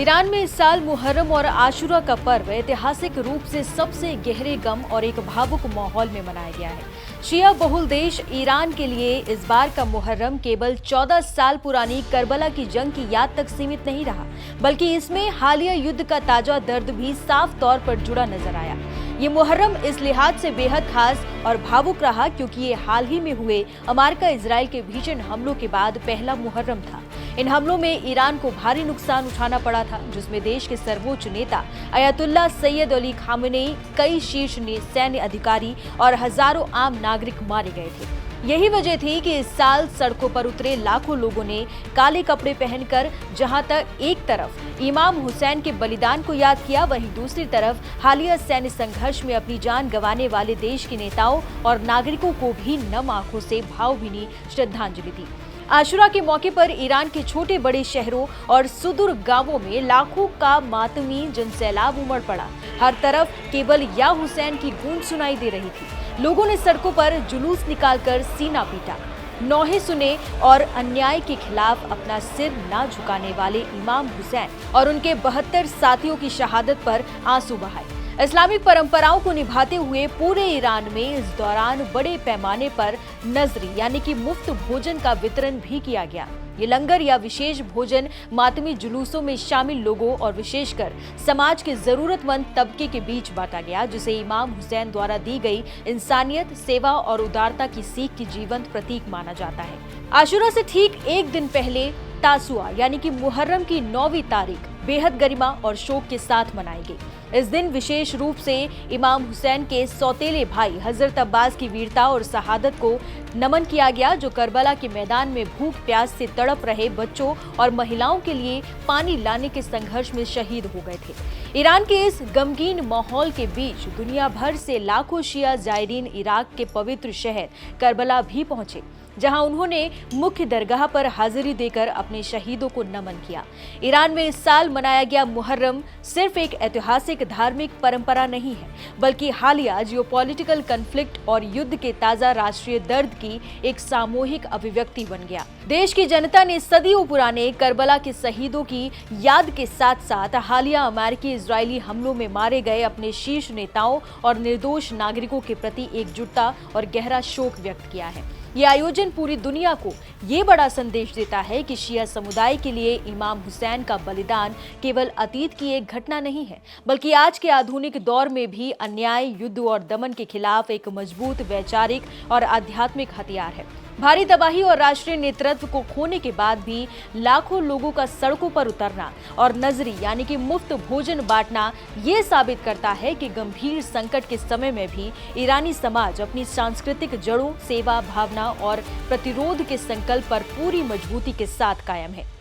Iran में इस साल मुहर्रम और आशुरा का पर्व ऐतिहासिक रूप से सबसे गहरे गम और एक भावुक माहौल में मनाया गया है। शिया बहुल देश ईरान के लिए इस बार का मुहर्रम केवल 14 साल पुरानी करबला की जंग की याद तक सीमित नहीं रहा, बल्कि इसमें हालिया युद्ध का ताजा दर्द भी साफ तौर पर जुड़ा नजर आया। ये मुहर्रम इस लिहाज से बेहद खास और भावुक रहा क्योंकि ये हाल ही में हुए अमेरिका इजराइल के भीषण हमलों के बाद पहला मुहर्रम था। इन हमलों में ईरान को भारी नुकसान उठाना पड़ा था, जिसमें देश के सर्वोच्च नेता अयतुल्ला सैयद अली खामेनेई, कई शीर्ष सैन्य अधिकारी और हजारों आम नागरिक मारे गए थे। यही वजह थी कि इस साल सड़कों पर उतरे लाखों लोगों ने काले कपड़े पहनकर जहां तक एक तरफ इमाम हुसैन के बलिदान को याद किया, वहीं दूसरी तरफ हालिया सैन्य संघर्ष में अपनी जान गंवाने वाले देश के नेताओं और नागरिकों को भी नम आंखों से भावभीनी श्रद्धांजलि दी। आशुरा के मौके पर ईरान के छोटे बड़े शहरों और सुदूर गांवों में लाखों का मातमी जनसैलाब उमड़ पड़ा। हर तरफ केवल या हुसैन की गूंज सुनाई दे रही थी। लोगों ने सड़कों पर जुलूस निकालकर सीना पीटा, नौहे सुने और अन्याय के खिलाफ अपना सिर ना झुकाने वाले इमाम हुसैन और उनके 72 साथियों की शहादत पर आंसू बहाए। इस्लामिक परंपराओं को निभाते हुए पूरे ईरान में इस दौरान बड़े पैमाने पर नजरी यानी कि मुफ्त भोजन का वितरण भी किया गया। ये लंगर या विशेष भोजन मातमी जुलूसों में शामिल लोगों और विशेषकर समाज के जरूरतमंद तबके के बीच बांटा गया, जिसे इमाम हुसैन द्वारा दी गई इंसानियत, सेवा और उदारता की सीख की जीवंत प्रतीक माना जाता है। आशुरा से ठीक एक दिन पहले तासुआ यानी कि मुहर्रम की 9वीं तारीख बेहद गरिमा और शोक के साथ मनाई गई। इस दिन विशेष रूप से इमाम हुसैन के सौतेले भाई हजरत अब्बास की वीरता और शहादत को नमन किया गया, जो करबला के मैदान में भूख प्यास से तड़प रहे बच्चों और महिलाओं के लिए पानी लाने के संघर्ष में शहीद हो गए थे। ईरान के इस गमगीन माहौल के बीच दुनिया भर से लाखों शिया जायरीन इराक के पवित्र शहर करबला भी पहुंचे, जहां उन्होंने मुख्य दरगाह पर हाजिरी देकर अपने शहीदों को नमन किया। ईरान में इस साल मनाया गया मुहर्रम सिर्फ एक ऐतिहासिक धार्मिक परंपरा नहीं है, बल्कि हालिया जियोपॉलिटिकल कॉन्फ्लिक्ट और युद्ध के ताजा राष्ट्रीय दर्द की एक सामूहिक अभिव्यक्ति बन गया। देश की जनता ने सदियों पुराने करबला के शहीदों की याद के साथ साथ हालिया अमेरिकी इजरायली हमलों में मारे गए अपने शीर्ष नेताओं और निर्दोष नागरिकों के प्रति एकजुटता और गहरा शोक व्यक्त किया है। ये आयोजन पूरी दुनिया को ये बड़ा संदेश देता है कि शिया समुदाय के लिए इमाम हुसैन का बलिदान केवल अतीत की एक घटना नहीं है, बल्कि आज के आधुनिक दौर में भी अन्याय, युद्ध और दमन के खिलाफ एक मजबूत वैचारिक और आध्यात्मिक हथियार है। भारी तबाही और राष्ट्रीय नेतृत्व को खोने के बाद भी लाखों लोगों का सड़कों पर उतरना और नजरी यानी कि मुफ्त भोजन बांटना ये साबित करता है कि गंभीर संकट के समय में भी ईरानी समाज अपनी सांस्कृतिक जड़ों, सेवा भावना और प्रतिरोध के संकल्प पर पूरी मजबूती के साथ कायम है।